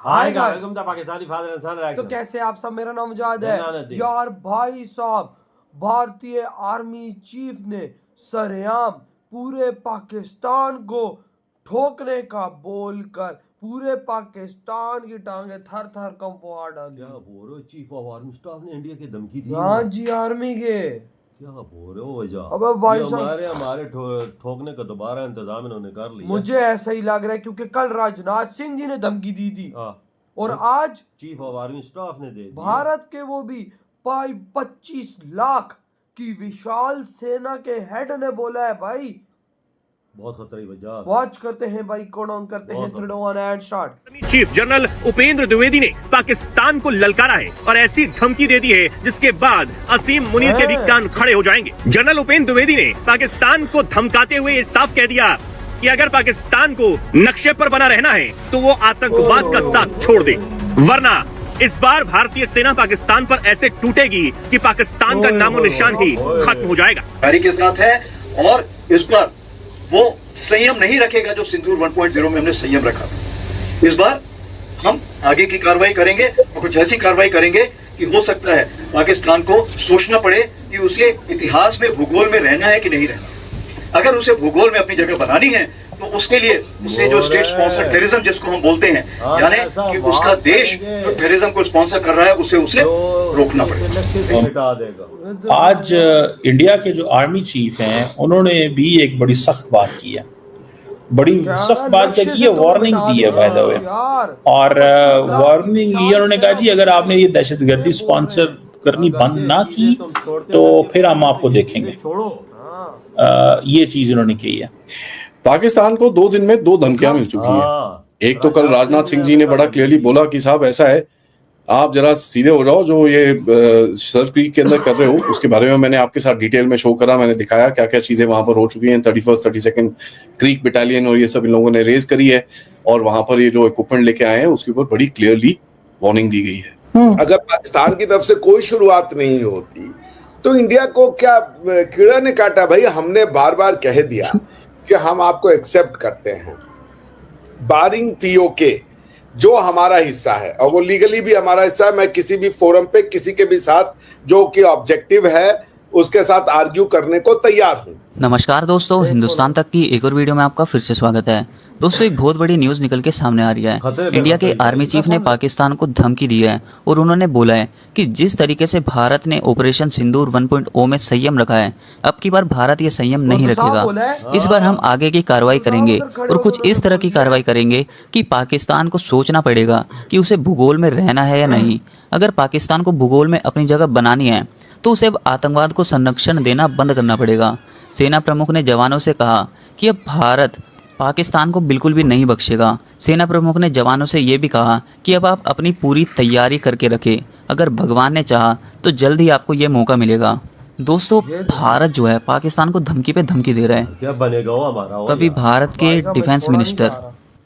Hi guys, welcome to Pakistani father and son तो reaction. कैसे आप सब। मेरा नाम मुजाहिद है यार। भाई साहब, भारतीय आर्मी चीफ ने सरेआम पूरे पाकिस्तान को ठोकने का बोलकर पूरे पाकिस्तान की टांगे थर थर कंपवा डाली। क्या बोल रहे हो? चीफ ऑफ आर्मी स्टाफ ने इंडिया की धमकी दी? हाँ जी, आर्मी के। क्या बोल रहे हो वजह? अबे भाई ये साहब, हमारे ठोकने का दोबारा इंतजाम इन्होंने कर लिया। मुझे ऐसा ही लग रहा है क्योंकि कल राजनाथ सिंह जी ने धमकी दी थी और आज चीफ ऑफ आर्मी स्टाफ ने दे दी। भारत के वो भी 25 लाख की विशाल सेना के हेड ने बोला है भाई। बहुत खतरे वजह। वॉच करते हैं भाई, कौन ऑन करते हैं 3 2 1 and start. Chief general Upendra Dwivedi ने पाकिस्तान को ललकारा है और ऐसी धमकी दे दी है जिसके बाद असीम मुनीर के भी कान खड़े हो जाएंगे। जनरल उपेंद्र द्विवेदी ने पाकिस्तान को धमकाते हुए ये साफ कह दिया कि अगर पाकिस्तान को नक्शे पर बना रहना है तो वो आतंकवाद का साथ छोड़ दे, वरना इस बार भारतीय सेना पाकिस्तान पर ऐसे टूटेगी कि पाकिस्तान का नामो निशान ही खत्म हो जाएगा। तैयारी के साथ है और इस बार वो संयम नहीं रखेगा जो सिंदूर 1.0 में हमने संयम रखा। इस बार हम आगे की कार्रवाई करेंगे और कुछ ऐसी कार्रवाई करेंगे कि हो सकता है पाकिस्तान को सोचना पड़े कि उसे इतिहास में भूगोल में रहना है कि नहीं रहना। अगर उसे भूगोल में अपनी जगह बनानी है तो उसके लिए उसे जो स्टेट स्पॉन्सर टेररिज्म जिसको हम बोलते हैं, यानी कि उसका देश जो टेररिज्म को स्पॉन्सर कर रहा है उसे रोकना पड़ेगा। आज इंडिया के जो आर्मी चीफ हैं उन्होंने भी एक बड़ी सख्त बात की है, बड़ी सख्त बात क्या की है, वार्निंग दी है बाय द वे। और वार्निंग ये उन्होंने कहा जी अगर आपने ये दहशतगर्दी स्पॉन्सर करनी बंद ना की तो फिर हम आपको देखेंगे। ये चीज उन्होंने कही है। पाकिस्तान को 2 दिन में 2 धमकियां मिल चुकी हैं। एक तो कल राजनाथ सिंह जी ने बड़ा क्लियरली बोला कि साहब ऐसा है, आप जरा सीधे हो जाओ, जो ये सर क्रीक के अंदर कर रहे हो उसके बारे में मैंने आपके साथ डिटेल में शो करा, मैंने दिखाया क्या क्या चीजें वहां पर हो चुकी हैं। 31st 32nd क्रीक बटालियन और ये सब इन लोगों ने रेज करी है और वहां पर ये जो इक्विपमेंट लेके आए हैं उसके ऊपर बड़ी क्लियरली वार्निंग दी गई है। अगर पाकिस्तान की तरफ से कोई शुरुआत नहीं होती तो इंडिया को क्या कीड़ा ने काटा? भाई हमने बार बार कह दिया कि हम आपको एक्सेप्ट करते हैं बारिंग पीओके, जो हमारा हिस्सा है और वो लीगली भी हमारा हिस्सा है। मैं किसी भी फोरम पे किसी के भी साथ जो कि ऑब्जेक्टिव है उसके साथ आर्ग्यू करने को तैयार हूं। नमस्कार दोस्तों, हिंदुस्तान तक की एक और वीडियो में आपका फिर से स्वागत है। दोस्तों, एक बहुत बड़ी न्यूज़ निकल के सामने आ रही है। इंडिया के आर्मी चीफ ने पाकिस्तान को धमकी दी है और उन्होंने बोला है कि जिस तरीके से भारत ने ऑपरेशन सिंदूर 1.0 में संयम रखा है, अब की बार भारत ये संयम नहीं रखेगा। इस बार हम आगे की कार्रवाई करेंगे और कुछ इस तरह की कार्रवाई करेंगे कि पाकिस्तान को सोचना पड़ेगा कि उसे भूगोल में रहना है या नहीं। अगर पाकिस्तान को भूगोल में अपनी जगह बनानी है तो उसे अब आतंकवाद को संरक्षण देना बंद करना पड़ेगा। सेना प्रमुख ने जवानों से कहा कि अब भारत पाकिस्तान को बिल्कुल भी नहीं बख्शेगा। सेना प्रमुख ने जवानों से ये भी कहा कि अब आप अपनी पूरी तैयारी करके रखें, अगर भगवान ने चाहा तो जल्द ही आपको ये मौका मिलेगा। दोस्तों, भारत जो है पाकिस्तान को धमकी पे धमकी दे रहा है। क्या बनेगा वो हमारा? कभी भारत के डिफेंस मिनिस्टर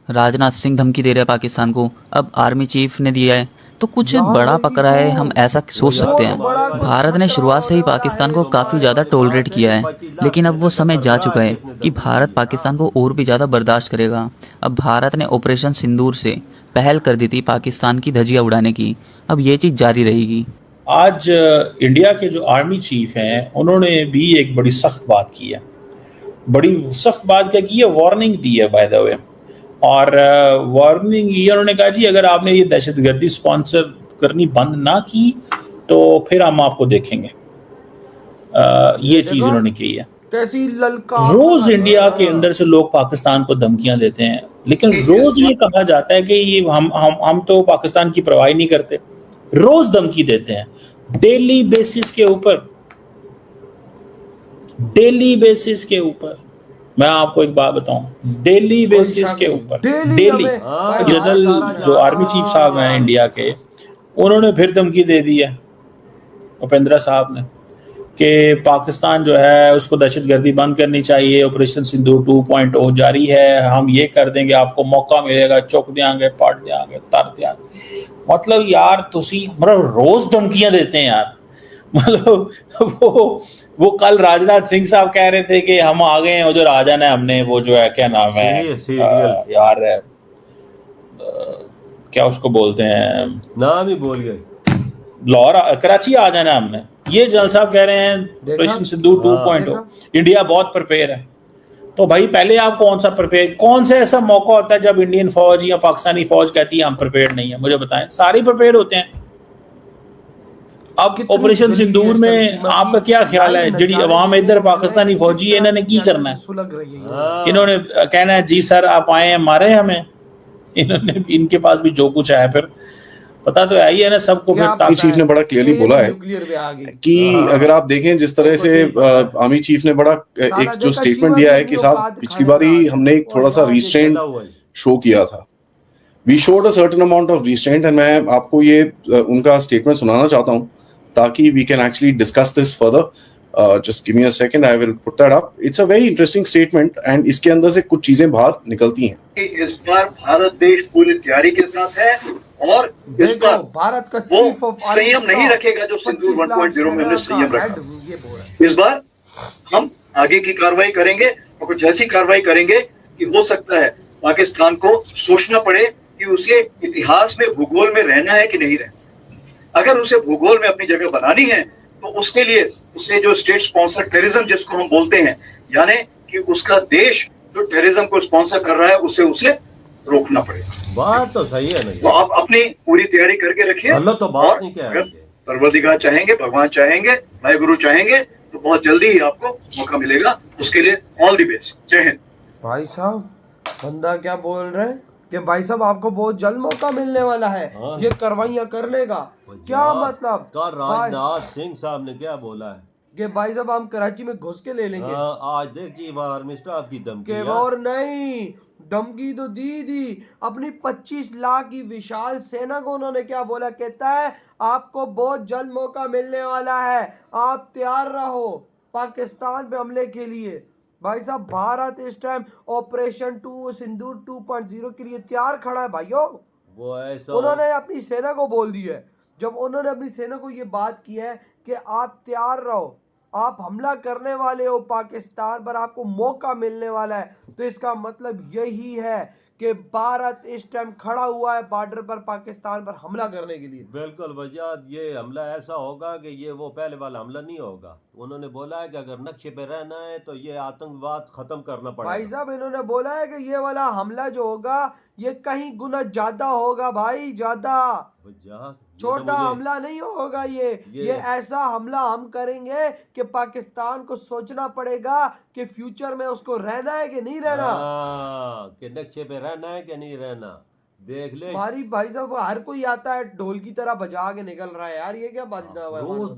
राजनाथ सिंह धमकी दे रहे हैं पाकिस्तान को, अब आर्मी चीफ ने दिया है, तो कुछ बड़ा पकड़ा है, हम ऐसा सोच सकते हैं। भारत ने शुरुआत से ही पाकिस्तान को काफ़ी ज़्यादा टॉलरेट किया है, लेकिन अब वो समय जा चुका है कि भारत पाकिस्तान को और भी ज़्यादा बर्दाश्त करेगा। अब भारत ने ऑपरेशन सिंदूर से पहल कर दी थी पाकिस्तान की धज्जियां उड़ाने की, अब ये चीज़ जारी रहेगी। आज इंडिया के जो आर्मी चीफ हैं उन्होंने भी एक बड़ी सख्त बात की है, बड़ी सख्त बात क्या की है, वार्निंग दी है बाय द वे। और वार्निंग ये उन्होंने कहा जी अगर आपने ये दहशतगर्दी स्पॉन्सर करनी बंद ना की तो फिर हम आपको देखेंगे। ये चीज उन्होंने कही है। कैसी ललकार। रोज इंडिया के अंदर से लोग पाकिस्तान को धमकियां देते हैं, लेकिन रोज ये कहा जाता है कि ये हम तो पाकिस्तान की परवाह नहीं करते। रोज धमकी देते हैं, डेली बेसिस के ऊपर, डेली बेसिस के ऊपर। मैं आपको एक बात बताऊं, डेली बेसिस के ऊपर, डेली जनरल जो आर्मी चीफ साहब हैं इंडिया के, उन्होंने फिर धमकी दे दी है उपेंद्र साहब ने कि पाकिस्तान जो है उसको दहशतगर्दी बंद करनी चाहिए, ऑपरेशन सिंदूर 2.0 जारी है, हम ये कर देंगे, आपको मौका मिलेगा, चौक देंगे, पाट देंगे, तर देंगे। मतलब यार तुसी मतलब रोज धमकियां देते हैं यार। मतलब वो कल राजनाथ सिंह साहब कह रहे थे कि हम आ गए हैं उधर, आ जाना है हमने, वो जो है क्या नाम है यार क्या उसको बोलते हैं, नाम ही बोल गए, लाहौर कराची आ जाना हमने। ये जनरल साहब कह रहे हैं ऑपरेशन सिंदूर 2.0, इंडिया बहुत प्रिपेयर है। तो भाई पहले आप कौन सा प्रिपेयर, कौन सा ऐसा मौका होता है जब इंडियन फौज या पाकिस्तानी फौज कहती है हम प्रिपेयर नहीं है? मुझे बताएं, सारे प्रिपेयर होते हैं। अब ऑपरेशन सिंदूर में आपका क्या ख्याल है? जी अवाम इधर पाकिस्तानी फौजी है, इन्होंने की करना है? इन्होंने कहना है जी सर आप आए हैं मारे हमें। इन्होंने, इनके पास भी जो कुछ है, फिर पता तो है ही है ना सबको। फिर आर्मी चीफ ने बड़ा क्लियरली बोला है कि अगर आप देखें जिस तरह से आर्मी चीफ ने बड़ा एक जो स्टेटमेंट दिया है कि साहब पिछली बार ही हमने एक थोड़ा सा रिस्ट्रेंट शो किया था, we showed a certain amount of restraint, and मैं आपको ये उनका स्टेटमेंट सुनाना चाहता हूँ ताकि we can actually discuss this further. Just give me a second, I will put that up. It's a very interesting statement and इसके अंदर से कुछ चीजें बाहर निकलती हैं। इस बार भारत देश पूरी तैयारी के साथ है और इस बार भारत का वो संयम नहीं रखेगा जो सिंदूर 1.0 में हमने संयम रखा। इस बार हम आगे की कार्रवाई करेंगे और कुछ ऐसी कार्रवाई करेंगे कि हो सकता है पाकिस्तान को सोचना पड़े कि उसे इतिहास में, भूगोल में रहना है कि नहीं रहना। अगर उसे भूगोल में अपनी जगह बनानी है तो उसके लिए उसे जो स्टेट स्पॉन्सर टेररिज्म जिसको हम बोलते हैं, यानी कि उसका देश जो टेररिज्म को स्पॉन्सर कर रहा है उसे रोकना पड़ेगा। बात तो सही है नहीं, तो आप अपनी पूरी तैयारी करके रखिए। अल्लाह तो बात नहीं कह रहा है। परवरदिगार चाहेंगे, भगवान चाहेंगे, भाई गुरु चाहेंगे तो बहुत जल्दी ही आपको मौका मिलेगा। उसके लिए ऑल द बेस्ट। जय हिंद। भाई साहब बंदा क्या बोल रहे हैं कि भाई साहब आपको बहुत जल्द मौका मिलने वाला है ये कार्रवाइयां करने का। क्या मतलब? राजनाथ सिंह साहब ने क्या बोला है कि भाई साहब हम कराची में घुस के ले लेंगे। आज देखिए आर्मी स्टाफ की धमकी, और नहीं धमकी तो दी अपनी 25 लाख की विशाल सेना को। उन्होंने क्या बोला? कहता है आपको बहुत जल्द मौका मिलने वाला है, आप तैयार रहो पाकिस्तान पे हमले के लिए। भाई साहब भारत इस टाइम ऑपरेशन सिंदूर 2.0 के लिए तैयार खड़ा है भाइयों। वो ऐसा उन्होंने अपनी सेना को बोल दिया है, जब उन्होंने अपनी सेना को ये बात की है कि आप तैयार रहो, आप हमला करने वाले हो पाकिस्तान पर, आपको मौका मिलने वाला है, तो इसका मतलब यही है कि भारत इस टाइम खड़ा हुआ है बॉर्डर पर पाकिस्तान पर हमला करने के लिए। बिल्कुल वजाद, ये हमला ऐसा होगा कि ये वो पहले वाला हमला नहीं होगा। उन्होंने बोला है कि अगर नक्शे पे रहना है तो ये आतंकवाद खत्म करना पड़ेगा। भाई साहब इन्होंने बोला है कि ये वाला हमला जो होगा ये कहीं गुना ज्यादा होगा भाई, ज्यादा छोटा हमला नहीं होगा। ये ऐसा हमला हम करेंगे कि पाकिस्तान को सोचना पड़ेगा कि फ्यूचर में उसको रहना है कि नहीं रहना, कि नक्शे पे रहना है कि नहीं रहना। देख ले हमारी भाई साहब हर कोई आता है ढोल की तरह बजा के निकल रहा है यार, ये क्या बात है? रोज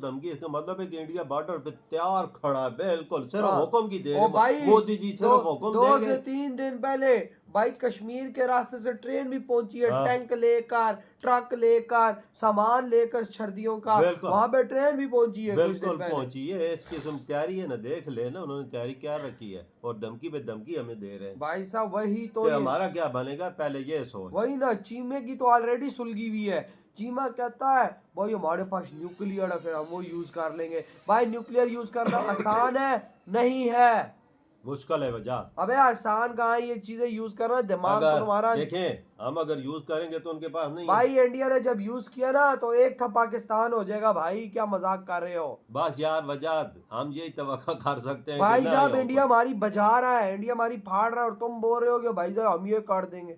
धमकी। इसका मतलब है कि इंडिया बॉर्डर पे तैयार खड़ा है, बिल्कुल सिर्फ हुक्म की देर है। मोदी जी सिर्फ हुक्म देंगे। 2 से 3 दिन पहले भाई कश्मीर के रास्ते से ट्रेन भी पहुंची है, टैंक लेकर, ट्रक लेकर, सामान लेकर, सर्दियों का वहां पे ट्रेन भी पहुंची है। बिल्कुल पहुंची है। इसकी तैयारी है ना, देख ले ना उन्होंने तैयारी क्या रखी है, और धमकी पे धमकी हमें दे रहे हैं भाई साहब। वही तो हमारा क्या बनेगा पहले ये सोच। वही ना, चीमे की तो ऑलरेडी सुलगी हुई है। चीमा कहता है भाई हमारे पास न्यूक्लियर है, फिर हम वो यूज कर लेंगे। भाई न्यूक्लियर यूज करना आसान है? नहीं है, मुश्किल है वजह। अबे आसान कहाँ है ये चीजें यूज करना, दिमाग पर हमारा। देखें हम अगर यूज करेंगे तो उनके पास नहीं भाई है। इंडिया ने जब यूज किया ना तो एक था पाकिस्तान हो जाएगा। भाई क्या मजाक कर रहे हो? बस यार वजाद हम यही तवक्को कर सकते हैं भाई साहब इंडिया हमारी बजा रहा है, इंडिया हमारी फाड़ रहा है, और तुम बोल रहे हो कि भाई साहब हम ये कर देंगे।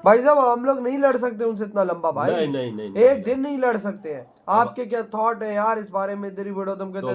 भाई साहब हम लोग नहीं लड़ सकते उनसे इतना लंबा भाई, नहीं, एक दिन नहीं लड़ सकते हैं। आपके क्या थॉट है यार इस बारे में? तेरी वीडियो तुम कहते